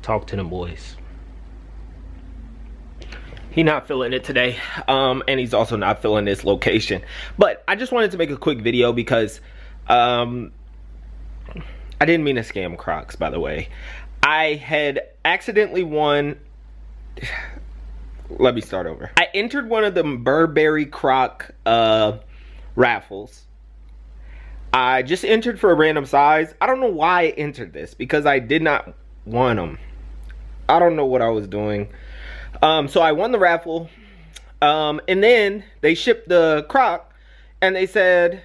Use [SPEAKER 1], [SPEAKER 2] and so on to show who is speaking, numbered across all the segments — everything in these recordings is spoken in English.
[SPEAKER 1] Talk to them boys. He not feeling it today, and he's also not feeling this location. But I just wanted to make a quick video because I didn't mean to scam Crocs, by the way. I had accidentally won. Let me start over. I entered one of the Burberry Croc raffles. I just entered for a random size. I don't know why I entered this, because I did not want them. I don't know what I was doing. So I won the raffle, and then they shipped the Croc, and they said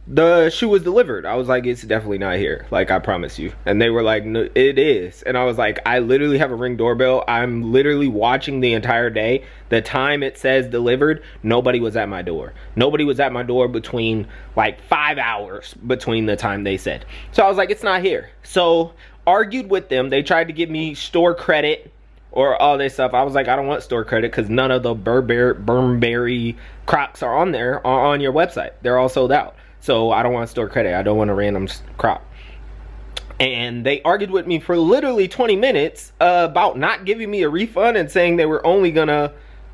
[SPEAKER 1] the shoe was delivered. I was like, it's definitely not here, like, I promise you. And they were like, no, it is. And I was like, I literally have a Ring doorbell. I'm literally watching the entire day. The time it says delivered, nobody was at my door. Nobody was at my door between like 5 hours between the time they said. So I was like, it's not here. So argued with them. They tried to give me store credit or all this stuff. I was like, I don't want store credit because none of the Burberry Crocs are on there, are on your website. They're all sold out. So I don't want store credit. I don't want a random Croc. And they argued with me for literally 20 minutes about not giving me a refund and saying they were only gonna,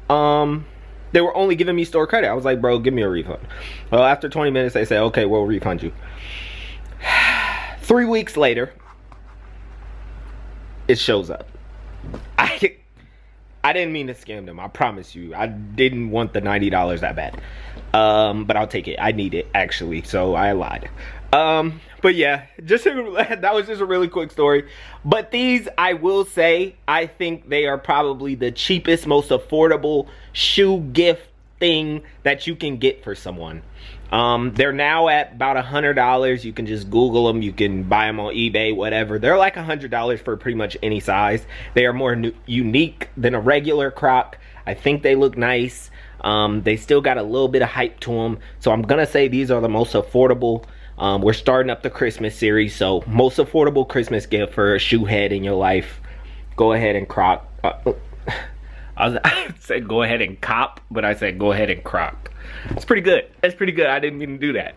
[SPEAKER 1] they were only giving me store credit. I was like, bro, give me a refund. Well, after 20 minutes, they said, okay, we'll refund you. 3 weeks later, it shows up. I didn't mean to scam them. I promise you. I didn't want the $90 that bad. But I'll take it. I need it, actually. So I lied. But yeah, that was just a really quick story. But these, I will say, I think they are probably the cheapest, most affordable shoe gift thing that you can get for someone. They're now at about $100. You can just Google them. You can buy them on eBay, whatever. They're like $100 for pretty much any size. They are more unique than a regular Croc. I think they look nice. They still got a little bit of hype to them. So I'm going to say these are the most affordable. We're starting up the Christmas series. So most affordable Christmas gift for a shoe head in your life. Go ahead and Croc. I said go ahead and cop, but I said go ahead and Croc. It's pretty good. It's pretty good. I didn't mean to do that.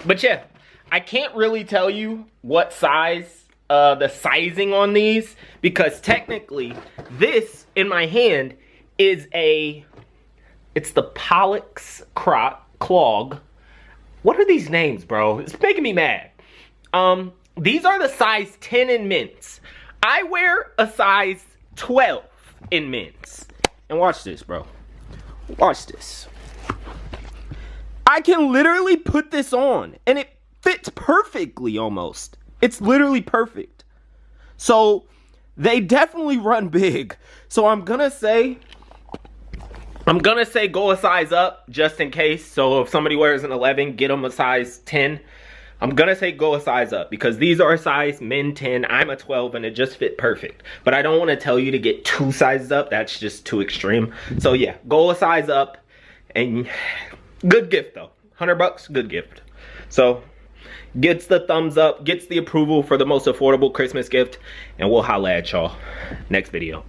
[SPEAKER 1] But yeah, I can't really tell you what size, the sizing on these, because technically this in my hand is it's the Pollux Croc Clog. What are these names, bro? It's making me mad. These are the size 10 in men's. I wear a size 12 in men's. And watch this, bro. Watch this. I can literally put this on and it fits perfectly almost. It's literally perfect. So they definitely run big. So I'm gonna say go a size up just in case. So if somebody wears an 11, get them a size 10. I'm gonna say go a size up because these are a size men 10. I'm a 12 and it just fit perfect. But I don't want to tell you to get 2 sizes up. That's just too extreme. So yeah, go a size up and good gift though. $100, good gift. So gets the thumbs up, gets the approval for the most affordable Christmas gift, and we'll holla at y'all next video.